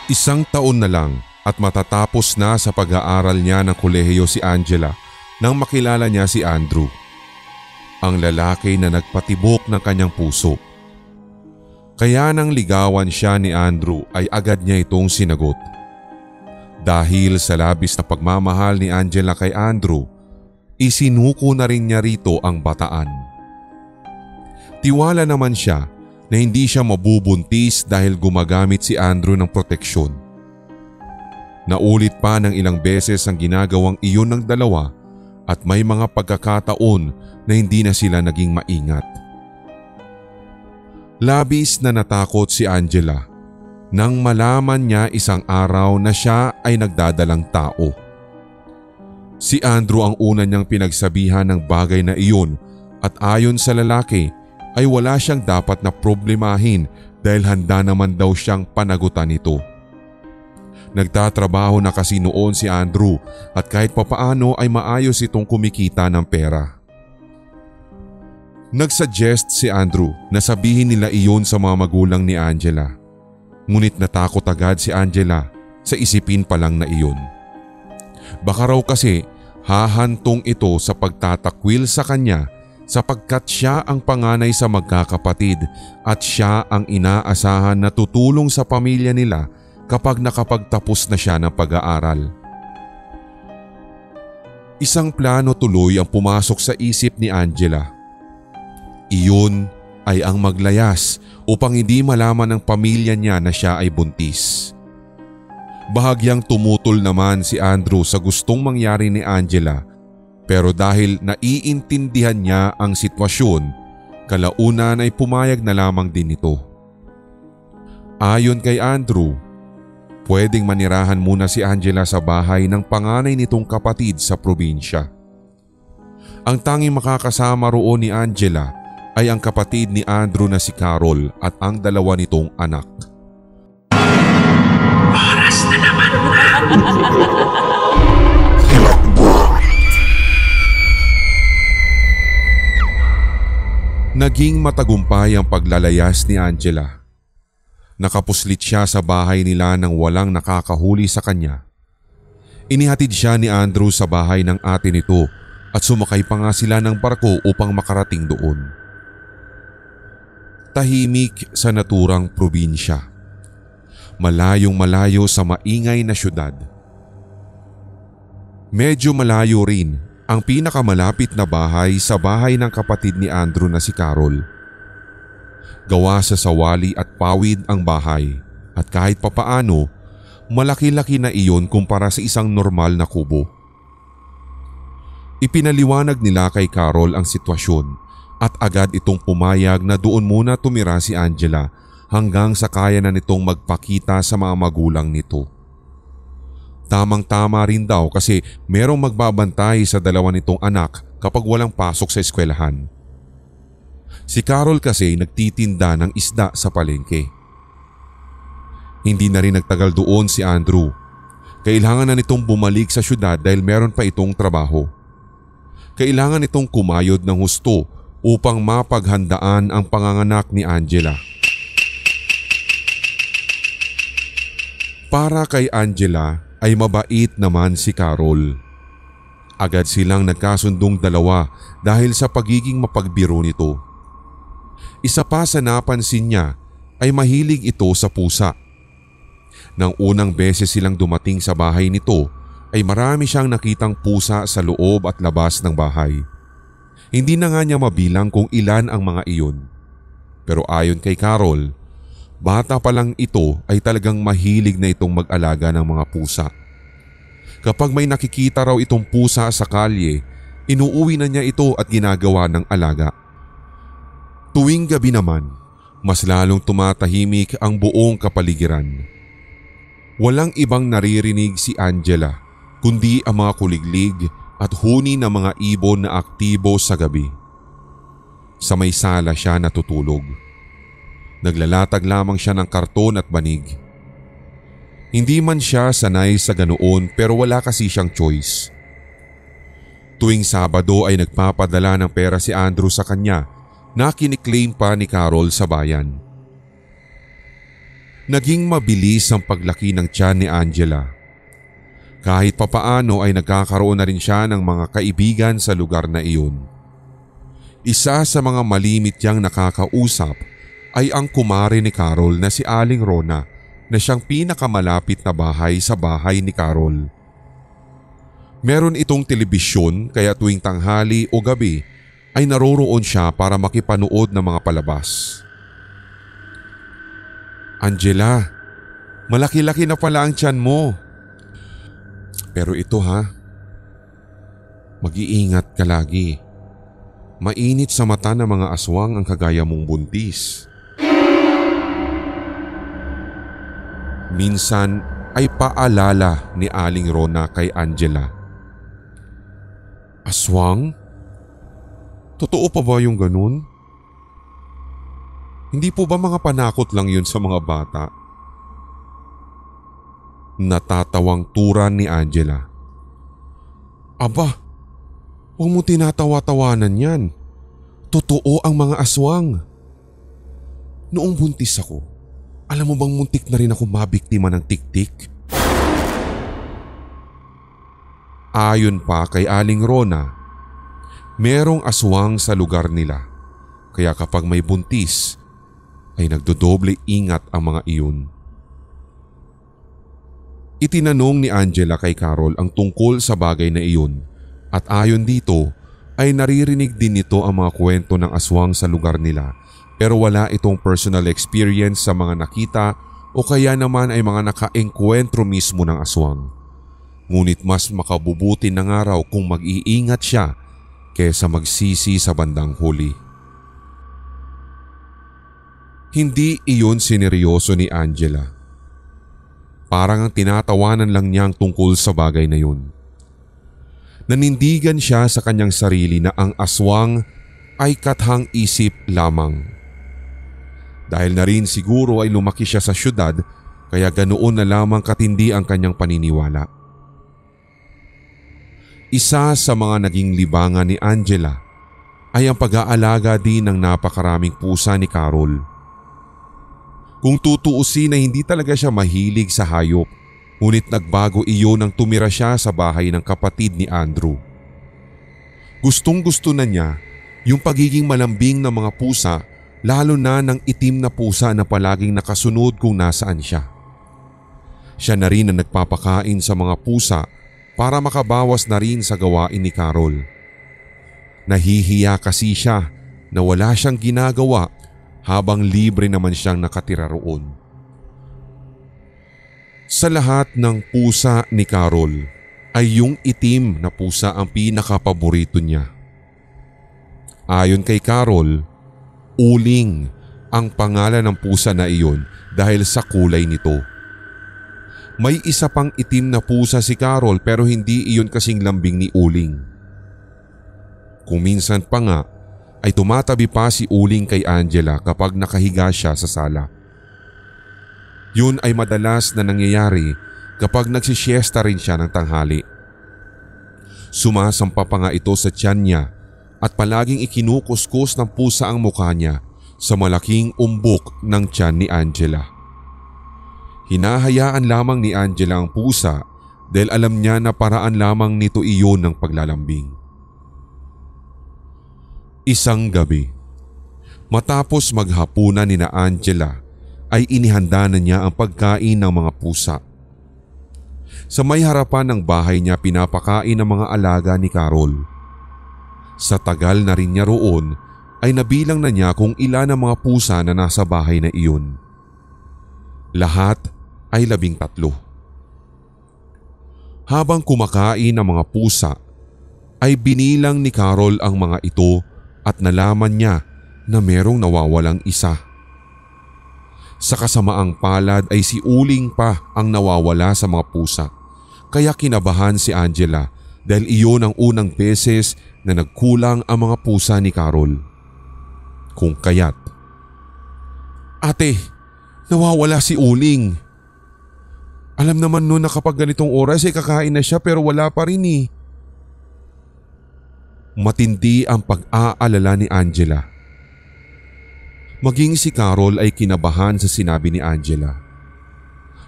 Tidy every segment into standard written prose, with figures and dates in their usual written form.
Isang taon na lang at matatapos na sa pag-aaral niya ng kolehiyo si Angela nang makilala niya si Andrew, ang lalaki na nagpatibok ng kanyang puso. Kaya nang ligawan siya ni Andrew ay agad niya itong sinagot. Dahil sa labis na pagmamahal ni Angela kay Andrew, isinuko na rin niya rito ang bataan. Tiwala naman siya na hindi siya mabubuntis dahil gumagamit si Andrew ng proteksyon. Naulit pa ng ilang beses ang ginagawang iyon ng dalawa at may mga pagkakataon na hindi na sila naging maingat. Labis na natakot si Angela nang malaman niya isang araw na siya ay nagdadalang tao. Si Andrew ang una niyang pinagsabihan ng bagay na iyon at ayon sa lalaki ay wala siyang dapat na problemahin dahil handa naman daw siyang panagutan nito. Nagtatrabaho na kasi noon si Andrew at kahit papaano ay maayos itong kumikita ng pera. Nagsuggest si Andrew na sabihin nila iyon sa mga magulang ni Angela. Ngunit natakot agad si Angela sa isipin pa lang na iyon. Baka raw kasi hahantong ito sa pagtatakwil sa kanya sapagkat siya ang panganay sa magkakapatid at siya ang inaasahan na tutulong sa pamilya nila kapag nakapagtapos na siya ng pag-aaral. Isang plano tuloy ang pumasok sa isip ni Angela. Iyon ay ang maglayas upang hindi malaman ng pamilya niya na siya ay buntis. Bahagyang tumutol naman si Andrew sa gustong mangyari ni Angela. Pero dahil naiintindihan niya ang sitwasyon, kalaunan ay pumayag na lamang din ito. Ayon kay Andrew, pwedeng manirahan muna si Angela sa bahay ng panganay nitong kapatid sa probinsya. Ang tanging makakasama roon ni Angela ay ang kapatid ni Andrew na si Carol at ang dalawa nitong anak. Oras na naman na! Naging matagumpay ang paglalayas ni Angela. Nakapuslit siya sa bahay nila nang walang nakakahuli sa kanya. Inihatid siya ni Andrew sa bahay ng ate nito at sumakay pa nga sila ng barko upang makarating doon. Tahimik sa naturang probinsya. Malayong malayo sa maingay na syudad. Medyo malayo rin ang pinakamalapit na bahay sa bahay ng kapatid ni Andrew na si Carol. Gawa sa sawali at pawid ang bahay at kahit papaano, malaki-laki na iyon kumpara sa isang normal na kubo. Ipinaliwanag nila kay Carol ang sitwasyon at agad itong pumayag na doon muna tumira si Angela hanggang sa kaya na nitong magpakita sa mga magulang nito. Tamang-tama rin daw kasi merong magbabantay sa dalawa nitong anak kapag walang pasok sa eskwelahan. Si Carol kasi nagtitinda ng isda sa palengke. Hindi na rin nagtagal doon si Andrew. Kailangan na nitong bumalik sa syudad dahil meron pa itong trabaho. Kailangan itong kumayod ng husto upang mapaghandaan ang panganganak ni Angela. Para kay Angela ay mabait naman si Carol. Agad silang nagkasundong dalawa dahil sa pagiging mapagbiro nito. Isa pa sa napansin niya ay mahilig ito sa pusa. Nang unang beses silang dumating sa bahay nito ay marami siyang nakitang pusa sa loob at labas ng bahay. Hindi na nga niya mabilang kung ilan ang mga iyon. Pero ayon kay Carol, bata pa lang ito ay talagang mahilig na itong mag-alaga ng mga pusa. Kapag may nakikita raw itong pusa sa kalye, inuuwi na niya ito at ginagawa ng alaga. Tuwing gabi naman, mas lalong tumatahimik ang buong kapaligiran. Walang ibang naririnig si Angela kundi ang mga kuliglig at huni ng mga ibon na aktibo sa gabi. Sa may sala siya natutulog. Naglalatag lamang siya ng karton at banig. Hindi man siya sanay sa ganoon pero wala kasi siyang choice. Tuwing Sabado ay nagpapadala ng pera si Andrew sa kanya na kiniklaim pa ni Carol sa bayan. Naging mabilis ang paglaki ng tiyan ni Angela. Kahit papaano ay nagkakaroon na rin siya ng mga kaibigan sa lugar na iyon. Isa sa mga malimit niyang nakakausap ay ang kumare ni Carol na si Aling Rona na siyang pinakamalapit na bahay sa bahay ni Carol. Meron itong telebisyon kaya tuwing tanghali o gabi ay naroroon siya para makipanood ng mga palabas. Angela, malaki-laki na pala ang tiyan mo. Pero ito mag-iingat ka lagi. Mainit sa mata ng mga aswang ang kagaya mong buntis. Minsan ay paalala ni Aling Rona kay Angela. Aswang? Totoo pa ba yung ganun? Hindi po ba mga panakot lang yun sa mga bata? Natatawang turan ni Angela. Aba, huwag mo tinatawa-tawanan yan. Totoo ang mga aswang. Noong buntis ako, alam mo bang muntik na rin ako mabiktima ng tiktik? Ayon pa kay Aling Rona, merong aswang sa lugar nila. Kaya kapag may buntis, ay nagdodoble ingat ang mga iyon. Itinanong ni Angela kay Carol ang tungkol sa bagay na iyon at ayon dito ay naririnig din nito ang mga kwento ng aswang sa lugar nila pero wala itong personal experience sa mga nakita o kaya naman ay mga naka-engkwentro mismo ng aswang. Ngunit mas makabubuti na nga raw kung mag-iingat siya kaysa magsisi sa bandang huli. Hindi iyon sineryoso ni Angela. Parang ang tinatawanan lang niyang tungkol sa bagay na yun. Nanindigan siya sa kanyang sarili na ang aswang ay kathang isip lamang. Dahil na rin siguro ay lumaki siya sa syudad kaya ganoon na lamang katindi ang kanyang paniniwala. Isa sa mga naging libangan ni Angela ay ang pag-aalaga din ng napakaraming pusa ni Carol. Kung tutuusin na hindi talaga siya mahilig sa hayop, ngunit nagbago iyon nang tumira siya sa bahay ng kapatid ni Andrew. Gustong-gusto na niya yung pagiging malambing ng mga pusa, lalo na ng itim na pusa na palaging nakasunod kung nasaan siya. Siya na rin ang nagpapakain sa mga pusa para makabawas na rin sa gawain ni Carol. Nahihiya kasi siya na wala siyang ginagawa habang libre naman siyang nakatira roon. Sa lahat ng pusa ni Carol ay yung itim na pusa ang pinakapaborito niya. Ayon kay Carol, Uling ang pangalan ng pusa na iyon dahil sa kulay nito. May isa pang itim na pusa si Carol pero hindi iyon kasing lambing ni Uling. Kung minsan pa nga ay tumatabi pa si Uling kay Angela kapag nakahiga siya sa sala. Yun ay madalas na nangyayari kapag nagsisiesta rin siya ng tanghali. Sumasampa pa nga ito sa tiyan niya at palaging ikinukuskus ng pusa ang mukha niya sa malaking umbok ng tiyan ni Angela. Hinahayaan lamang ni Angela ang pusa dahil alam niya na paraan lamang nito iyon ng paglalambing. Isang gabi, matapos maghapunan ni na Angela ay inihanda na niya ang pagkain ng mga pusa. Sa may harapan ng bahay niya pinapakain ang mga alaga ni Carol. Sa tagal na rin niya roon ay nabilang na niya kung ilan ang mga pusa na nasa bahay na iyon. Lahat ay 13. Habang kumakain ang mga pusa ay binilang ni Carol ang mga ito at nalaman niya na merong nawawalang isa. Sa kasamaang palad ay si Uling pa ang nawawala sa mga pusa. Kaya kinabahan si Angela dahil iyon ang unang beses na nagkulang ang mga pusa ni Carol. Kung kaya't, "Ate, nawawala si Uling. Alam naman nun na kapag ganitong oras ay kakain na siya pero wala pa rin eh." Matindi ang pag-aalala ni Angela. Maging si Carol ay kinabahan sa sinabi ni Angela.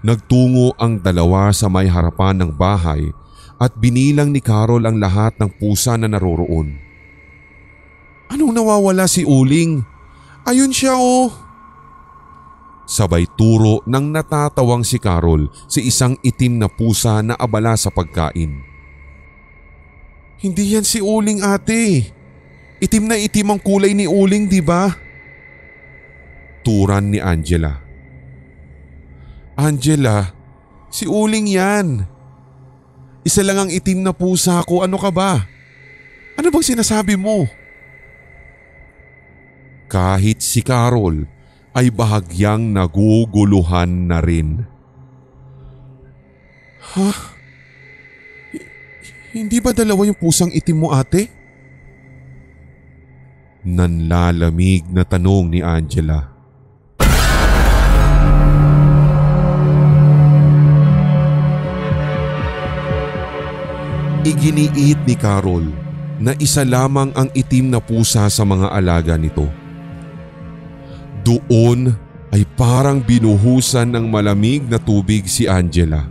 Nagtungo ang dalawa sa may harapan ng bahay at binilang ni Carol ang lahat ng pusa na naroroon. Anong nawawala si Uling? Ayun siya oh! Sabay turo ng natatawang si Carol sa isang itim na pusa na abala sa pagkain. Hindi yan si Uling ate. Itim na itim ang kulay ni Uling, di ba? Turan ni Angela. Angela, si Uling yan. Isa lang ang itim na pusa ko, ano ka ba? Ano bang sinasabi mo? Kahit si Carol ay bahagyang naguguluhan na rin. Ha? Hindi ba dalawa yung pusang itim mo ate? Nanlalamig na tanong ni Angela. Iginiit ni Carol na isa lamang ang itim na pusa sa mga alaga nito. Doon ay parang binuhusan ng malamig na tubig si Angela.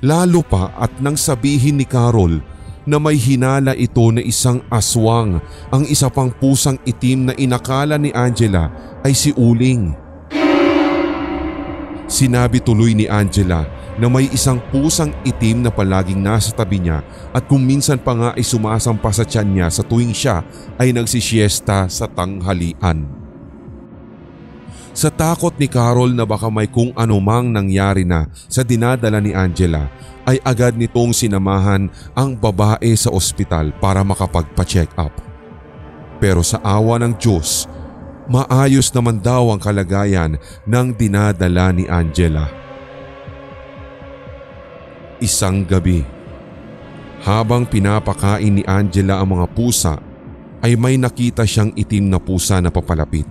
Lalo pa at nang sabihin ni Carol na may hinala ito na isang aswang, ang isa pang pusang itim na inakala ni Angela ay si Uling. Sinabi tuloy ni Angela na may isang pusang itim na palaging nasa tabi niya at kung minsan pa nga ay sumasampa sa tiyan niya sa tuwing siya ay nagsisiesta sa tanghalian. Sa takot ni Carol na baka may kung anumang nangyari na sa dinadala ni Angela ay agad nitong sinamahan ang babae sa ospital para makapagpa-check up. Pero sa awa ng Diyos, maayos naman daw ang kalagayan ng dinadala ni Angela. Isang gabi, habang pinapakain ni Angela ang mga pusa ay may nakita siyang itim na pusa na papalapit.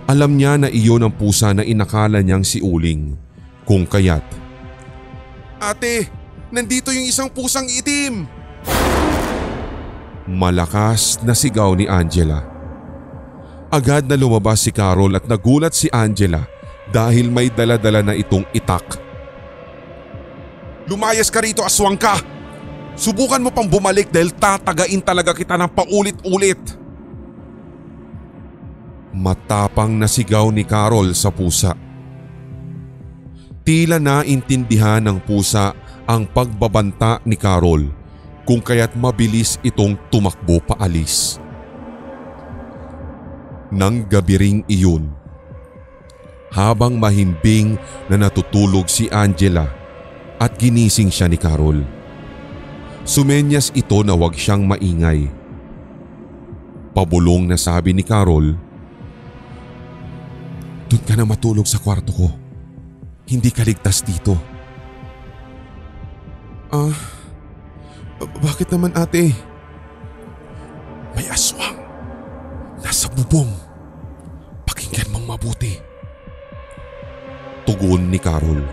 Alam niya na iyon ang pusa na inakala niyang si Uling, kung kaya't, "Ate, nandito yung isang pusang itim!" Malakas na sigaw ni Angela. Agad na lumabas si Carol at nagulat si Angela dahil may dala-dala na itong itak. "Lumayas ka rito, aswang ka! Subukan mo pang bumalik dahil tatagain talaga kita ng paulit-ulit!" Matapang na sigaw ni Carol sa pusa. Tila naintindihan ng pusa ang pagbabanta ni Carol kung kaya't mabilis itong tumakbo paalis. Nang gabi ring iyon, habang mahimbing na natutulog si Angela at ginising siya ni Carol, sumenyas ito na huwag siyang maingay. Pabulong na sabi ni Carol, "Doon ka na matulog sa kwarto ko. Hindi ka ligtas dito." Bakit naman ate? "May aswang. Nasa bubong. Pakinggan mong mabuti." Tugon ni Carol.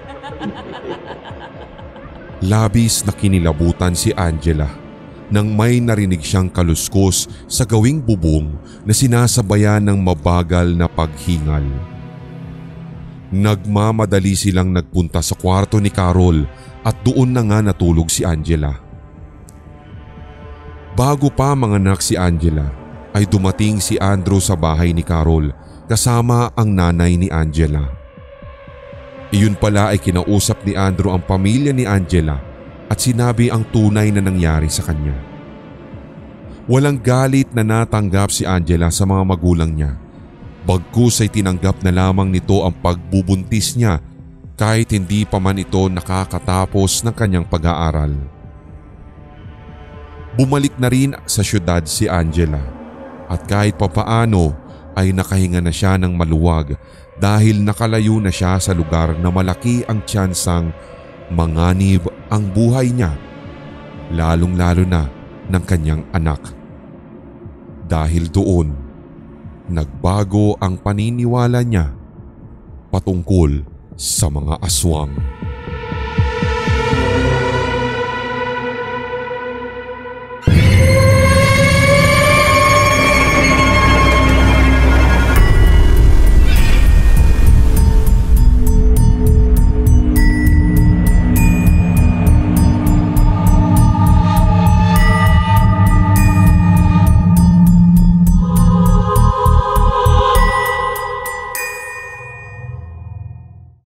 Labis na kinilabutan si Angela nang may narinig siyang kaluskos sa gawing bubong na sinasabayan ng mabagal na paghingal. Nagmamadali silang nagpunta sa kwarto ni Carol at doon na nga natulog si Angela. Bago pa manganak si Angela ay dumating si Andrew sa bahay ni Carol kasama ang nanay ni Angela. Iyon pala ay kinausap ni Andrew ang pamilya ni Angela at sinabi ang tunay na nangyari sa kanya. Walang galit na natanggap si Angela sa mga magulang niya. Bagkus ay tinanggap na lamang nito ang pagbubuntis niya kahit hindi pa man ito nakakatapos ng kanyang pag-aaral. Bumalik na rin sa syudad si Angela at kahit papaano ay nakahinga na siya ng maluwag dahil nakalayo na siya sa lugar na malaki ang tsansang manganib ang buhay niya, lalong-lalo na ng kanyang anak. Dahil doon, nagbago ang paniniwala niya patungkol sa mga aswang.